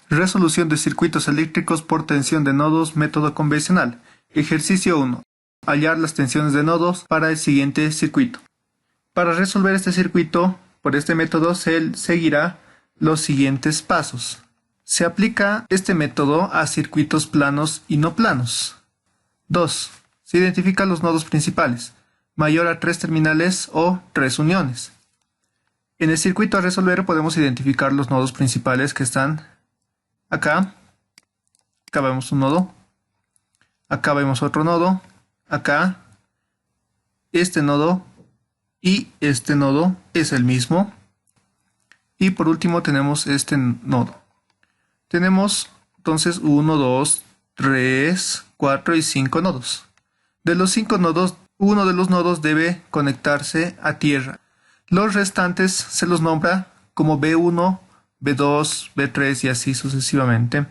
Resolución de circuitos eléctricos por tensión de nodos, método convencional. Ejercicio 1. Hallar las tensiones de nodos para el siguiente circuito. Para resolver este circuito, por este método se seguirá los siguientes pasos. Se aplica este método a circuitos planos y no planos. 2. Se identifican los nodos principales, mayor a 3 terminales o 3 uniones. En el circuito a resolver podemos identificar los nodos principales que están acá. Acá vemos un nodo. Acá vemos otro nodo. Acá. Este nodo y este nodo es el mismo. Y por último tenemos este nodo. Tenemos entonces 1, 2, 3, 4 y 5 nodos. De los 5 nodos, uno de los nodos debe conectarse a tierra. Los restantes se los nombra como B1, B2, B3 y así sucesivamente.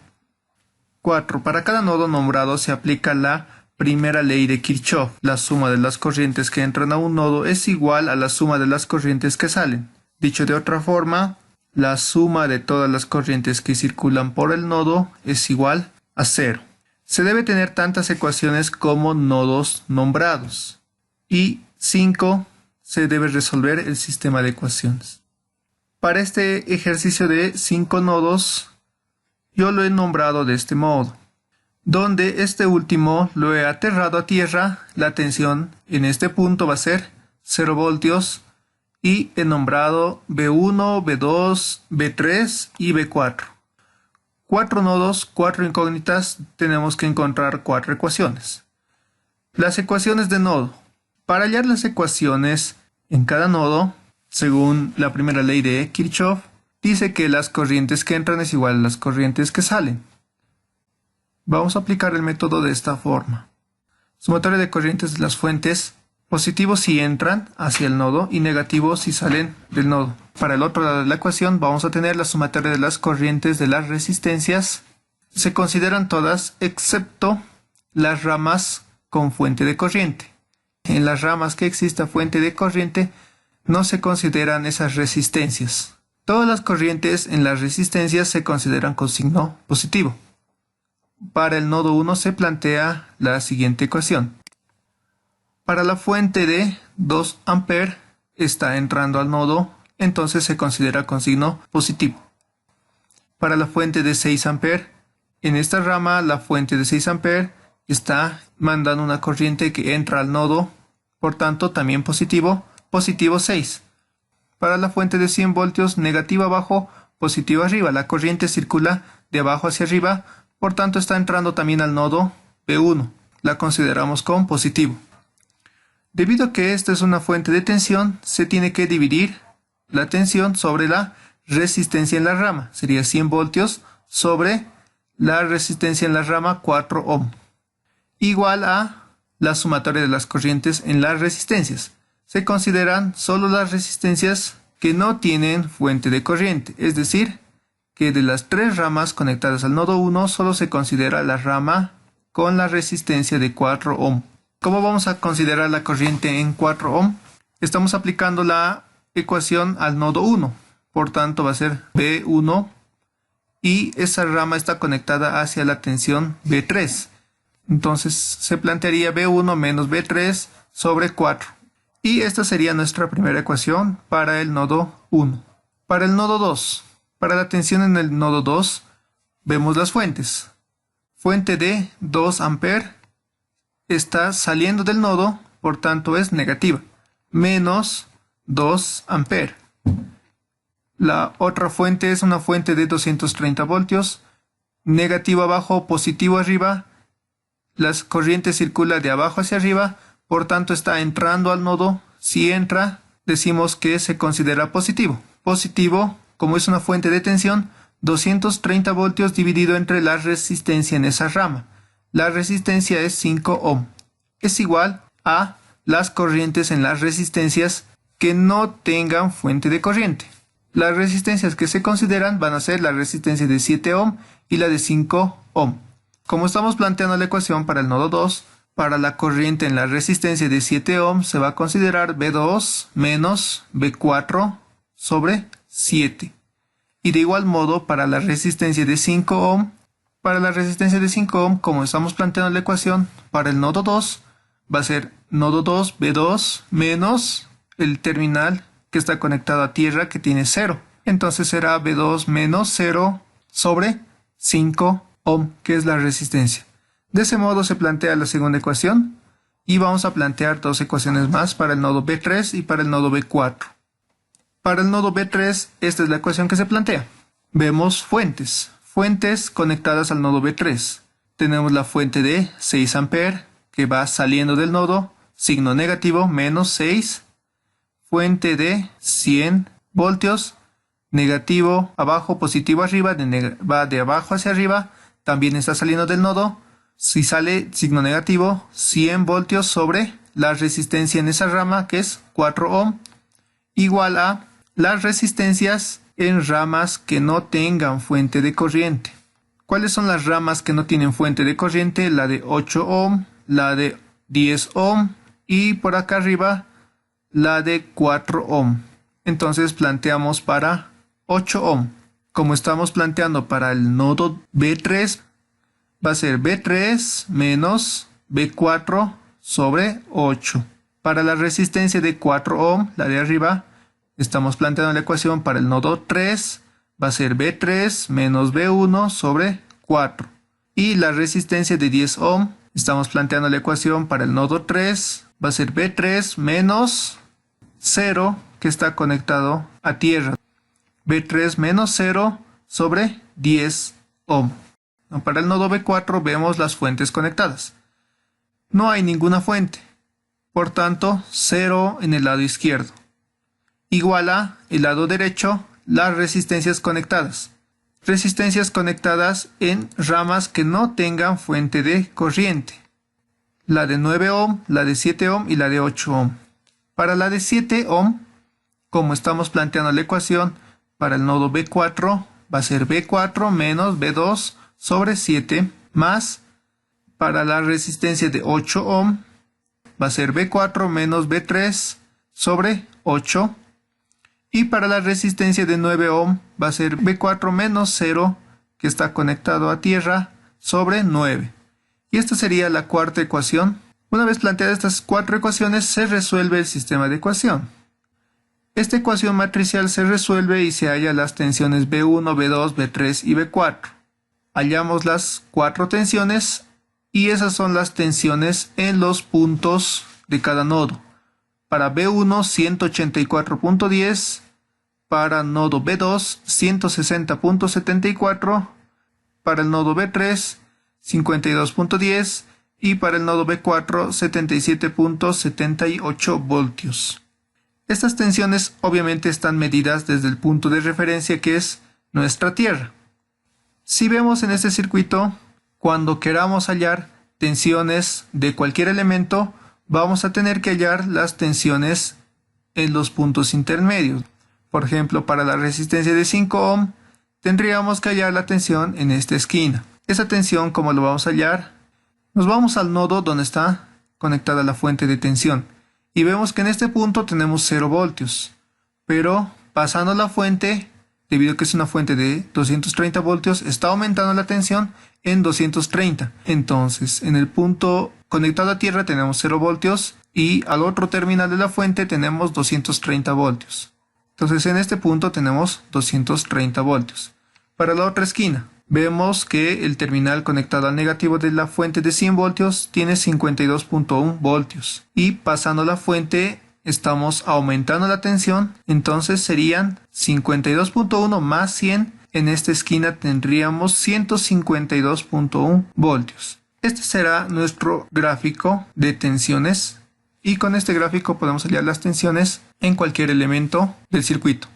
4. Para cada nodo nombrado se aplica la primera ley de Kirchhoff. La suma de las corrientes que entran a un nodo es igual a la suma de las corrientes que salen. Dicho de otra forma, la suma de todas las corrientes que circulan por el nodo es igual a 0. Se debe tener tantas ecuaciones como nodos nombrados. Y 5. Se debe resolver el sistema de ecuaciones. Para este ejercicio de 5 nodos, yo lo he nombrado de este modo, donde este último lo he aterrado a tierra. La tensión en este punto va a ser 0 voltios y he nombrado B1, B2, B3 y B4. 4 nodos, 4 incógnitas, tenemos que encontrar 4 ecuaciones. Las ecuaciones de nodo. Para hallar las ecuaciones en cada nodo, según la primera ley de Kirchhoff, dice que las corrientes que entran es igual a las corrientes que salen. Vamos a aplicar el método de esta forma. Sumatoria de corrientes de las fuentes, positivo si entran hacia el nodo y negativo si salen del nodo. Para el otro lado de la ecuación vamos a tener la sumatoria de las corrientes de las resistencias. Se consideran todas excepto las ramas con fuente de corriente. En las ramas que exista fuente de corriente no se consideran esas resistencias. Todas las corrientes en las resistencias se consideran con signo positivo. Para el nodo 1 se plantea la siguiente ecuación. Para la fuente de 2 A está entrando al nodo, entonces se considera con signo positivo. Para la fuente de 6 A, en esta rama la fuente de 6 A está mandando una corriente que entra al nodo, por tanto también positivo, positivo 6. Para la fuente de 100 voltios, negativo abajo, positivo arriba. La corriente circula de abajo hacia arriba, por tanto está entrando también al nodo B1. La consideramos con positivo. Debido a que esta es una fuente de tensión, se tiene que dividir la tensión sobre la resistencia en la rama. Sería 100 voltios sobre la resistencia en la rama 4 ohm. Igual a la sumatoria de las corrientes en las resistencias. Se consideran solo las resistencias que no tienen fuente de corriente, es decir, que de las 3 ramas conectadas al nodo 1 solo se considera la rama con la resistencia de 4 ohm. ¿Cómo vamos a considerar la corriente en 4 ohm? Estamos aplicando la ecuación al nodo 1, por tanto va a ser B1 y esa rama está conectada hacia la tensión B3. Entonces se plantearía B1 menos B3 sobre 4. Y esta sería nuestra primera ecuación para el nodo 1. Para el nodo 2, para la tensión en el nodo 2, vemos las fuentes. Fuente de 2 A está saliendo del nodo, por tanto es negativa, menos 2 A. La otra fuente es una fuente de 230 voltios, negativo abajo, positivo arriba. Las corrientes circulan de abajo hacia arriba, por tanto está entrando al nodo. Si entra, decimos que se considera positivo. Positivo, como es una fuente de tensión, 230 voltios dividido entre la resistencia en esa rama. La resistencia es 5 ohm. Es igual a las corrientes en las resistencias que no tengan fuente de corriente. Las resistencias que se consideran van a ser la resistencia de 7 ohm y la de 5 ohm. Como estamos planteando la ecuación para el nodo 2, para la corriente en la resistencia de 7 ohm se va a considerar B2 menos B4 sobre 7. Y de igual modo para la resistencia de 5 ohm, como estamos planteando la ecuación, para el nodo 2 va a ser nodo 2 B2 menos el terminal que está conectado a tierra que tiene 0. Entonces será B2 menos 0 sobre 5 ohm, que es la resistencia. De ese modo se plantea la segunda ecuación y vamos a plantear dos ecuaciones más para el nodo B3 y para el nodo B4. Para el nodo B3, esta es la ecuación que se plantea. Vemos fuentes conectadas al nodo B3. Tenemos la fuente de 6 A que va saliendo del nodo, signo negativo, menos 6. Fuente de 100 voltios, negativo abajo, positivo arriba, va de abajo hacia arriba, también está saliendo del nodo. Si sale signo negativo, 100 voltios sobre la resistencia en esa rama, que es 4 ohm, igual a las resistencias en ramas que no tengan fuente de corriente. ¿Cuáles son las ramas que no tienen fuente de corriente? La de 8 ohm, la de 10 ohm y por acá arriba la de 4 ohm. Entonces planteamos para 8 ohm. Como estamos planteando para el nodo B3, va a ser B3 menos B4 sobre 8. Para la resistencia de 4 ohm, la de arriba, estamos planteando la ecuación para el nodo 3, va a ser B3 menos B1 sobre 4. Y la resistencia de 10 ohm, estamos planteando la ecuación para el nodo 3, va a ser B3 menos 0, que está conectado a tierra. B3 menos 0 sobre 10 ohm. Para el nodo B4 vemos las fuentes conectadas. No hay ninguna fuente, por tanto 0 en el lado izquierdo. Igual a el lado derecho, las resistencias conectadas. Resistencias conectadas en ramas que no tengan fuente de corriente. La de 9 ohm, la de 7 ohm y la de 8 ohm. Para la de 7 ohm, como estamos planteando la ecuación, para el nodo B4 va a ser B4 menos B2 sobre 7 más, para la resistencia de 8 ohm va a ser B4 menos B3 sobre 8, y para la resistencia de 9 ohm va a ser B4 menos 0, que está conectado a tierra, sobre 9. Y esta sería la cuarta ecuación. Una vez planteadas estas cuatro ecuaciones, se resuelve el sistema de ecuación. Esta ecuación matricial se resuelve y se halla las tensiones B1, B2, B3 y B4. Hallamos las cuatro tensiones y esas son las tensiones en los puntos de cada nodo. Para B1 184.10, para nodo B2 160.74, para el nodo B3 52.10 y para el nodo B4 77.78 voltios. Estas tensiones obviamente están medidas desde el punto de referencia que es nuestra tierra. Si vemos en este circuito, cuando queramos hallar tensiones de cualquier elemento, vamos a tener que hallar las tensiones en los puntos intermedios. Por ejemplo, para la resistencia de 5 ohm, tendríamos que hallar la tensión en esta esquina. Esa tensión, ¿cómo lo vamos a hallar? Nos vamos al nodo donde está conectada la fuente de tensión y vemos que en este punto tenemos 0 voltios, pero pasando la fuente, debido a que es una fuente de 230 voltios, está aumentando la tensión en 230. Entonces, en el punto conectado a tierra tenemos 0 voltios y al otro terminal de la fuente tenemos 230 voltios. Entonces, en este punto tenemos 230 voltios. Para la otra esquina, vemos que el terminal conectado al negativo de la fuente de 100 voltios tiene 52.1 voltios. Y pasando la fuente estamos aumentando la tensión, entonces serían 52.1 más 100. En esta esquina tendríamos 152.1 voltios. Este será nuestro gráfico de tensiones y con este gráfico podemos hallar las tensiones en cualquier elemento del circuito.